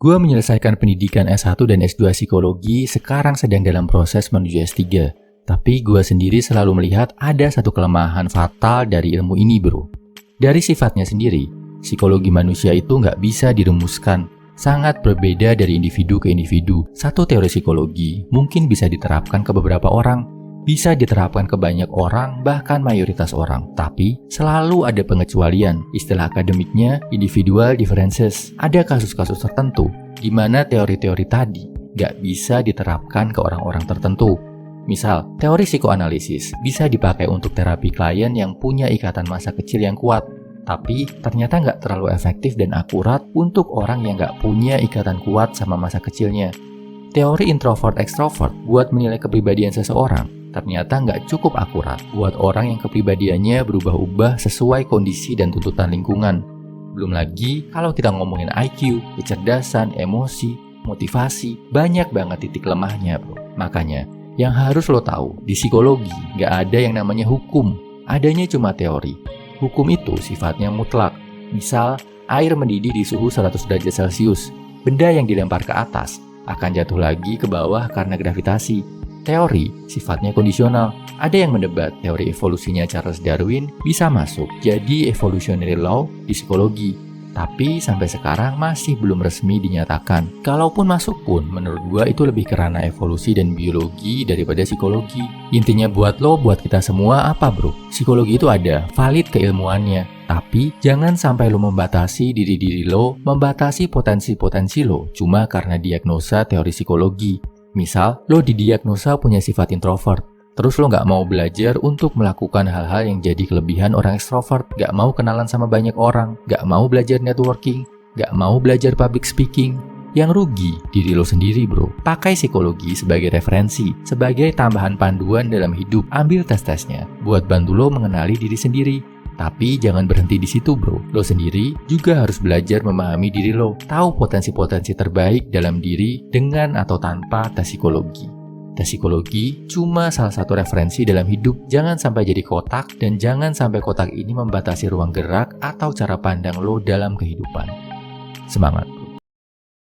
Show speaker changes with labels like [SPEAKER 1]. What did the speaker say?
[SPEAKER 1] Gue menyelesaikan pendidikan S1 dan S2 psikologi, sekarang sedang dalam proses menuju S3. Tapi gue sendiri selalu melihat ada satu kelemahan fatal dari ilmu ini, bro. Dari sifatnya sendiri, psikologi manusia itu nggak bisa dirumuskan. Sangat berbeda dari individu ke individu. Satu teori psikologi mungkin bisa diterapkan ke beberapa orang, bisa diterapkan ke banyak orang, bahkan mayoritas orang. Tapi selalu ada pengecualian. Istilah akademiknya individual differences. Ada kasus-kasus tertentu di mana teori-teori tadi nggak bisa diterapkan ke orang-orang tertentu. Misal, teori psikoanalisis bisa dipakai untuk terapi klien yang punya ikatan masa kecil yang kuat, tapi ternyata nggak terlalu efektif dan akurat untuk orang yang nggak punya ikatan kuat sama masa kecilnya. Teori introvert-extrovert buat menilai kepribadian seseorang ternyata nggak cukup akurat buat orang yang kepribadiannya berubah-ubah sesuai kondisi dan tuntutan lingkungan. Belum lagi kalau kita ngomongin IQ, kecerdasan, emosi, motivasi, banyak banget titik lemahnya, bro. Makanya, yang harus lo tahu, di psikologi nggak ada yang namanya hukum, adanya cuma teori. Hukum itu sifatnya mutlak. Misal, air mendidih di suhu 100 derajat Celcius. Benda yang dilempar ke atas akan jatuh lagi ke bawah karena gravitasi. Teori sifatnya kondisional. Ada yang mendebat teori evolusinya Charles Darwin bisa masuk jadi evolutionary law di psikologi. Tapi sampai sekarang masih belum resmi dinyatakan. Kalaupun masuk pun, menurut gua itu lebih ke ranah evolusi dan biologi daripada psikologi. Intinya buat lo, buat kita semua apa, bro? Psikologi itu ada, valid keilmuannya. Tapi jangan sampai lo membatasi diri lo, membatasi potensi-potensi lo cuma karena diagnosa teori psikologi. Misal, lo didiagnosa punya sifat introvert. Terus lo nggak mau belajar untuk melakukan hal-hal yang jadi kelebihan orang ekstrovert, nggak mau kenalan sama banyak orang, nggak mau belajar networking, nggak mau belajar public speaking. Yang rugi diri lo sendiri, bro. Pakai psikologi sebagai referensi, sebagai tambahan panduan dalam hidup. Ambil tes-tesnya buat bantu lo mengenali diri sendiri. Tapi jangan berhenti di situ, bro. Lo sendiri juga harus belajar memahami diri lo, tahu potensi-potensi terbaik dalam diri dengan atau tanpa tes psikologi. Tes psikologi cuma salah satu referensi dalam hidup. Jangan sampai jadi kotak, dan jangan sampai kotak ini membatasi ruang gerak atau cara pandang lo dalam kehidupan. Semangat!